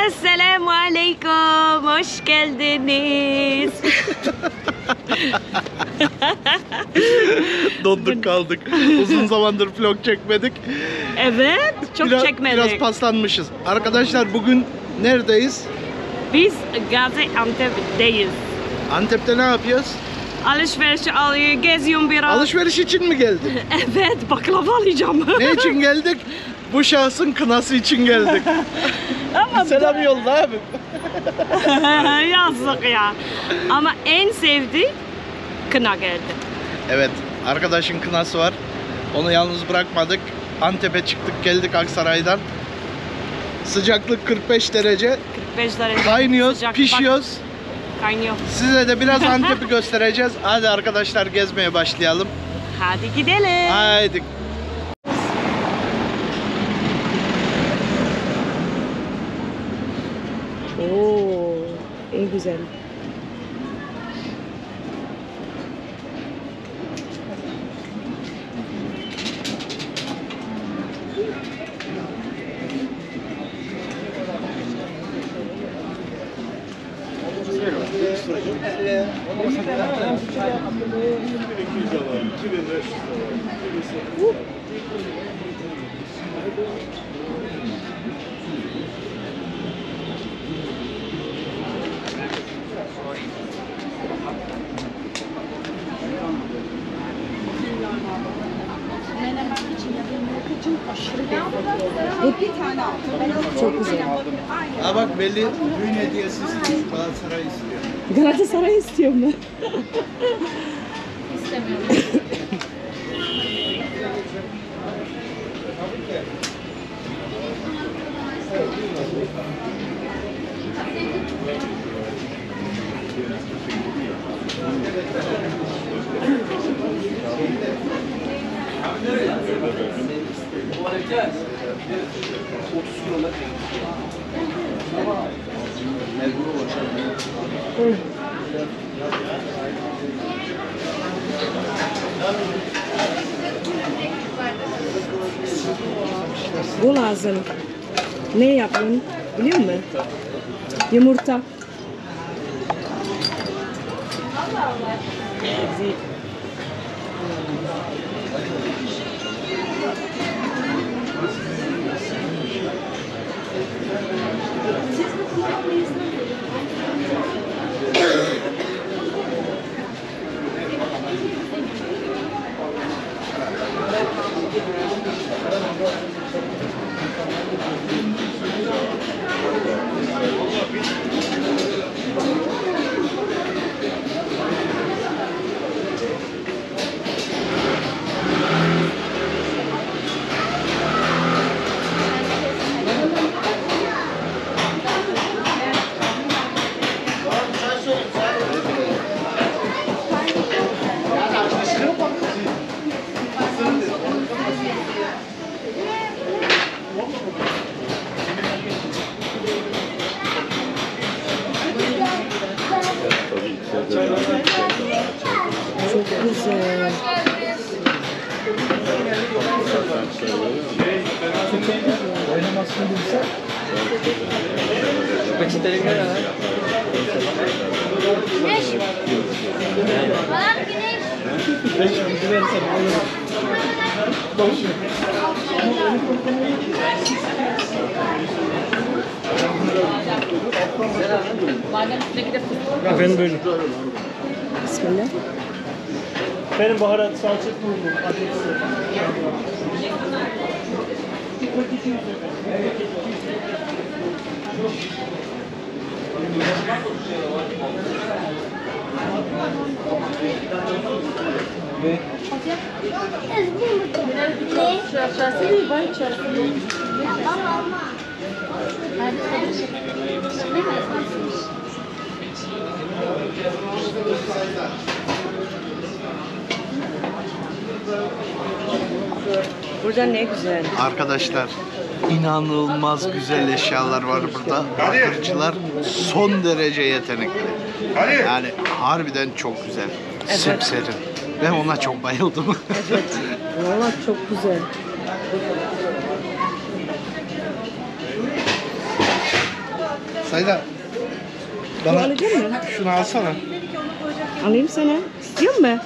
Esselamu Aleyküm, hoş geldiniz. Donduk kaldık. Uzun zamandır vlog çekmedik. Evet, çok çekmedik. Biraz paslanmışız. Arkadaşlar bugün neredeyiz? Biz Gaziantep'teyiz. Antep'te ne yapıyoruz? Alışveriş alıyor, geziyorum biraz. Alışveriş için mi geldik? Evet, baklava alacağım. Ne için geldik? Bu şahsın kınası için geldik. Ama Selam yolla abi. yazık ya. Ama en sevdiğim kına geldi. Evet, arkadaşın kınası var. Onu yalnız bırakmadık. Antep'e çıktık, geldik Aksaray'dan. Sıcaklık 45 derece. 45 derece. Kaynıyoruz, Sıcak, pişiyoruz. Kaynıyor. Size de biraz Antep'i göstereceğiz. Hadi arkadaşlar gezmeye başlayalım. Hadi gidelim. Haydi. Oo, en güzel. Çok güzel. Ha bak belli düğün hediyesi istiyor. Galatasaray istiyor. Galatasaray istiyor mu? İstemiyorum. Bu lazım. Ne yapın biliyor musun? Yumurta. Çok güzel. Güneş. Bana güneş. Efendim buyurun. Bismillah. Benim baharat salça kurulu adresi. Burada ne güzel. Arkadaşlar inanılmaz güzel eşyalar var burada. Bakırcılar son derece yetenekli. Yani harbiden çok güzel. Evet. Sepserin. Ben ona çok bayıldım. Evet. Valla çok güzel. Sayda. Bu alacak mısın? Şunu alsana. Alayım sana. İstiyor musun?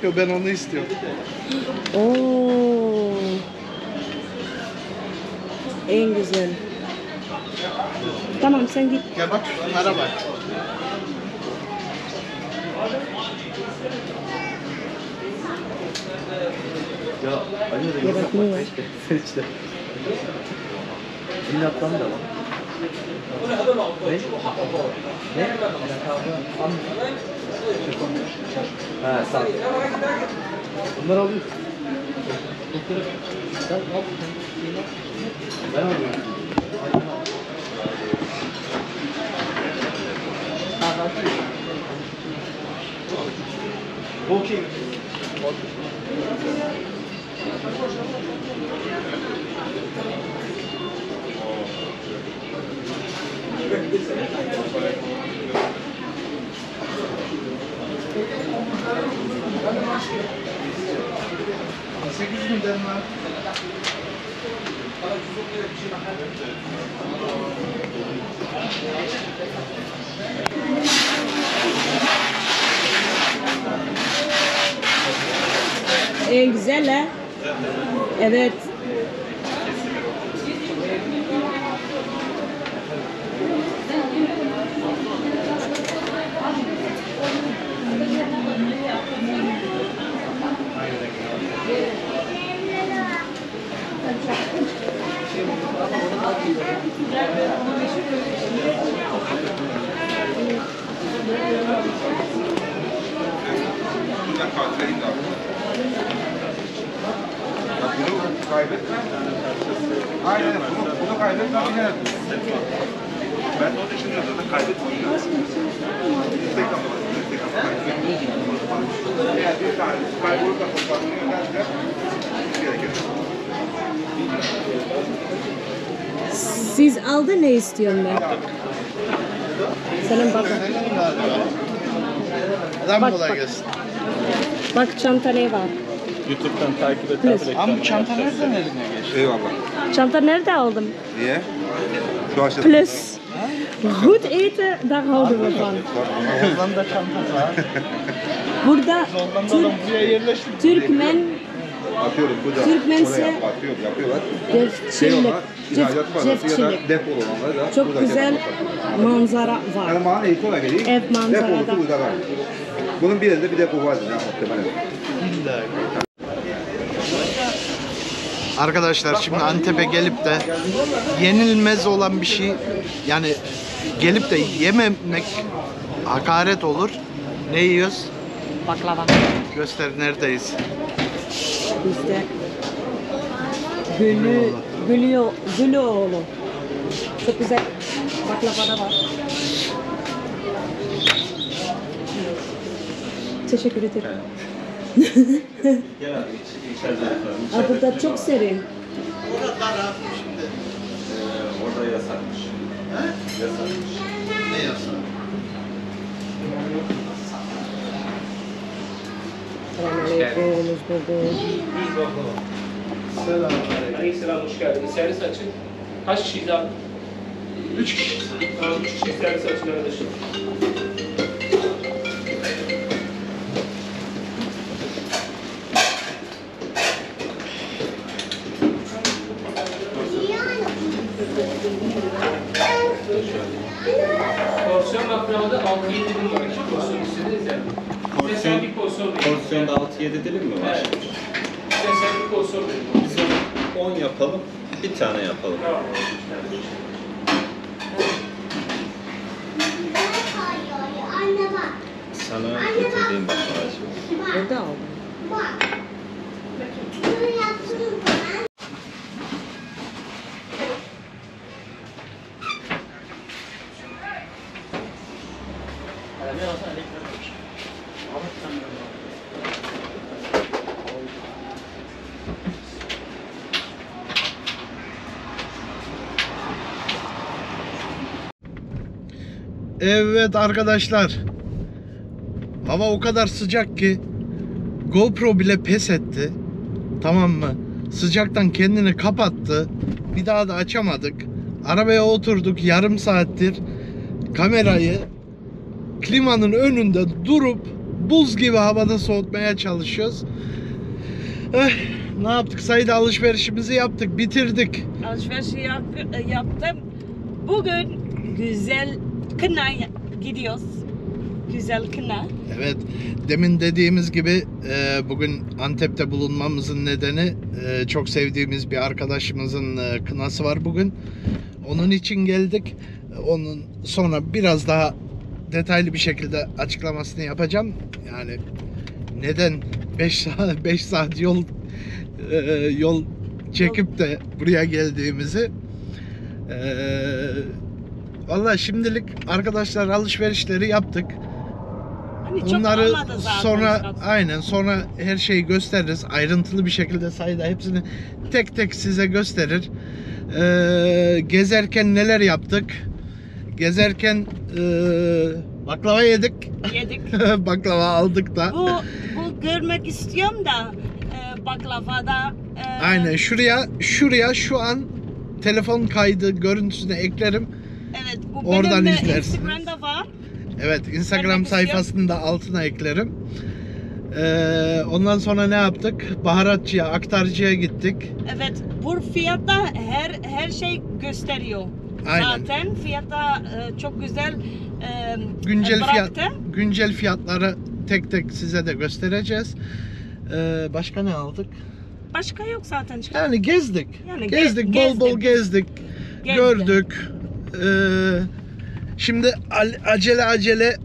Yo, ben onu istiyorum. Oo. En güzel. Tamam sen git. Gel bak şunlara bak. Ya bak ne var? işte. Milattan da var. Ne? Ne? Ha, sağ ol. Bunları alıyorsun. Sen al. Ben alıyorum. Walking. En güzel ha? Evet. Bunu kaybetme. Aynen bunu kaybetme. Ben de onu düşünüyorum zaten kaybetmiyorum. Tek eğer bir tanesi kaybolursa kurtarmıyor derse gerekir. Siz aldı ne istiyorsun ben? Senin baba. Adam Bak, kolay bak. gelsin. Bak çanta ne var? YouTube'dan takip et. Plus. Ama bu çanta nereden eline geçti? Eyvallah. Çanta nerede aldım? Niye? Şu aşağıda. Plus. Goed eten, daar houden we van. Hollanda çantası ha. Burada Hollanda'dan buraya yerleştik. Türkmen Atıyorum bu da. Türkmense- oraya yapıyorlar. defçilik, Onlar ihracat parası ya da defçilik. defol olanları da Çok burada güzel yapıyorlar. manzara var. Yani bana eğitim olarak geleyim. Ev manzarada. Depolusu burada var. Bunun birinde bir depo vardı ya muhtemelen. Arkadaşlar şimdi Antep'e gelip de yenilmez olan bir şey, yani gelip de yememek hakaret olur. Ne yiyoruz? Baklava. Göster neredeyiz? Bizde Gülüoğlu. Çok güzel baklava da var. Teşekkür ederim. Aa, burada çok serin. Orada yasakmış. Yasakmış. Ne yasak? Selamünaleyküm. Aleykümselam, hoş geldiniz. Servis açın. Kaç kişiyiz abi? 3 kişi. Tamam, 3 kişi servis açın arkadaşlar. Porsiyon baklavada 6-7 dilim var. 2 porsiyon istediniz yani. Sen bir porsiyon verin. Porsiyonda 6-7 dilim mi var? Evet. Sen bir porsiyon verin. Biz onu 10 yapalım, bir tane yapalım. Tamam. Anne bak. Sana getirdiğim baklavacı. Burada aldım. Bak. Bunu yaptığım zaman Evet arkadaşlar. Hava o kadar sıcak ki GoPro bile pes etti. Tamam mı? Sıcaktan kendini kapattı. Bir daha da açamadık. Arabaya oturduk yarım saattir. Kamerayı klimanın önünde durup buz gibi havada soğutmaya çalışıyoruz. Ne yaptık? Sayıda alışverişimizi yaptık, bitirdik. Alışverişi yaptım. Bugün güzel kına gidiyoruz. Güzel kına. Evet, demin dediğimiz gibi bugün Antep'te bulunmamızın nedeni çok sevdiğimiz bir arkadaşımızın kınası var bugün. Onun için geldik. Onun sonra biraz daha detaylı bir şekilde açıklamasını yapacağım. Yani neden 5 saat yol çekip de buraya geldiğimizi. Vallahi şimdilik arkadaşlar alışverişleri yaptık. Hani çok Onları olmadı zaten sonra zaten. sonra her şeyi gösteririz. Ayrıntılı bir şekilde sayıda hepsini tek tek size gösterir. Gezerken neler yaptık? Gezerken baklava yedik. Yedik. Baklava aldık da. Bu görmek istiyorum da baklavada. Aynen şuraya şu an telefon kaydı görüntüsüne eklerim. Evet, bu Oradan benim izlersiniz. Instagram'da var. Evet, Instagram Görmek sayfasını da altına eklerim. Ondan sonra ne yaptık? Baharatçıya, aktarcıya gittik. Evet, bu fiyatta her şey gösteriyor. Aynen. Zaten fiyatta çok güzel bıraktım. Güncel fiyatları tek tek size de göstereceğiz. Başka ne aldık? Başka yok zaten. Yani gezdik. Yani gezdik, bol bol gezdik. Gördük. Şimdi acele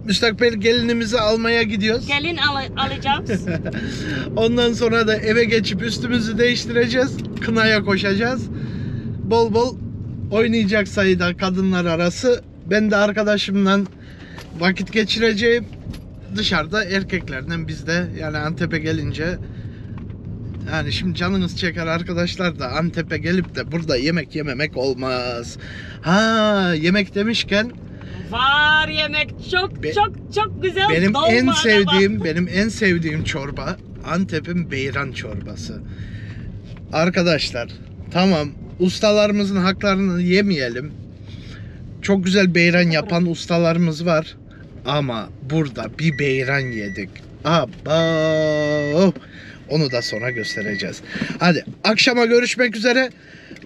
müstakbel gelinimizi almaya gidiyoruz. Gelin alacağız. Ondan sonra da eve geçip üstümüzü değiştireceğiz. Kınaya koşacağız. Bol bol oynayacak sayıda kadınlar arası. Ben de arkadaşımla vakit geçireceğim. Dışarıda erkeklerden biz de yani Antep'e gelince yani şimdi canınız çeker arkadaşlar da Antep'e gelip de burada yemek yememek olmaz. Ha, yemek demişken Var yemek çok güzel. benim Dolma en da var. benim en sevdiğim çorba Antep'in beyran çorbası. Arkadaşlar tamam, ustalarımızın haklarını yemeyelim. Çok güzel beyran yapan ustalarımız var. Ama burada bir beyran yedik. Aba! Onu da sonra göstereceğiz. Hadi akşama görüşmek üzere.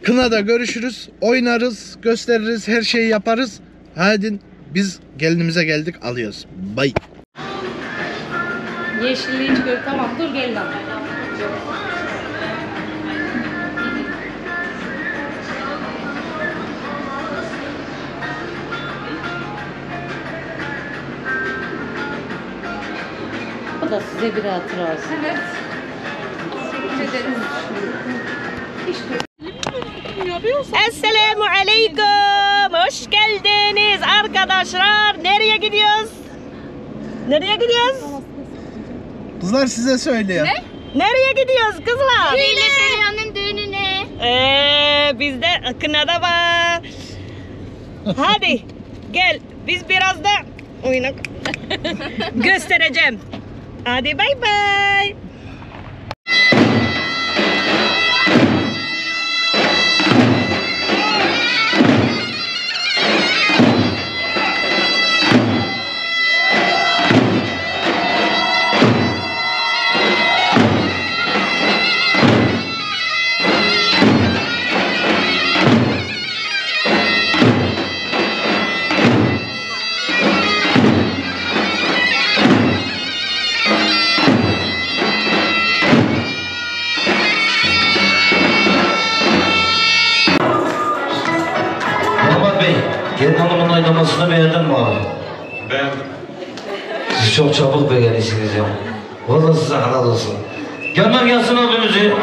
Kınada görüşürüz. Oynarız, gösteririz, her şeyi yaparız. Hadi biz gelinimize geldik, alıyoruz. Bye. Yeşilliği çıkıyor. Tamam dur gelin abi. Bu da size bir hatıra olsun. Evet. Teşekkür ederiz. Esselamu aleyküm. Hoş geldiniz arkadaşlar. Nereye gidiyoruz? Nereye gidiyoruz? Kızlar size söylüyor. Nereye gidiyoruz kızlar? Feriha'nın düğününe. Biz de kınada var. Hadi gel. Biz biraz da oynak göstereceğim. Hadi bay bay. Gelin hanımın oynamasını beğendin mi abi? Beğendim. Siz çok çabuk beğenirsiniz ya. Vallahi size helal olsun. Gönder gelsin abimizi. 3